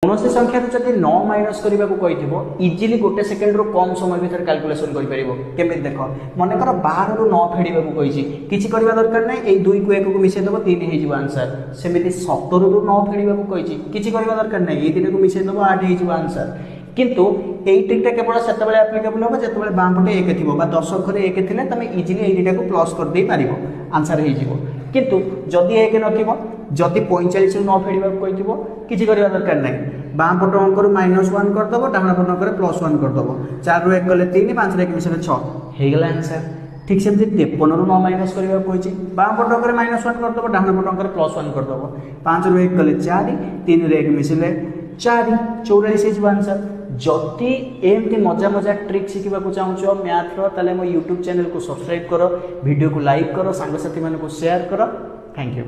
कौन संख्या जब 9 माइनस करने को इजिली गोटे सेकेंड रु कम समय भर कैलकुलेसन करमी देख मनकर 12 रु 9 फेड़ा कही किसी करवा दरकार ना ये 2 को 1 को मिसेदेव 3 हो आंसर सेमती 17 रु 9 फेड़ा कही किसी करवा दरकार ना ये 3 को मिसेदेव 8 हो आंसर किंतु यही ट्रिकटा केवल से आप्लिकेबल हम जो बाम पटे 1 थी 10 अक्षर 1 थे तुम इजिली यहीटा को प्लस कर दे पार आंसर हो किंतु जदि 1 नथिबो जदि 45 रु 9 फेड़ा कही किसी करवा दरकार ना बाम पट अंक -1 करदेव डाण पट अंक +1 करदेव 4 रु 1 गले 3 5 रु 1 मिसेले 6 होगला आंसर ठीक से 53 रु 9 माइनस करने कही बाम पट अंक -1 करदेव डाण पट अंक +1 करदेव 5 रु 1 गले 4 3 रु 1 मिसेले 4 44 हो आंसर जदि एमती मजा मजा ट्रिक शिखा चाहो मैथ्र ताले मो यूट्यूब चैनल को सब्सक्राइब कर वीडियो को लाइक कर सांगसाथी मानक शेयर कर थैंक यू।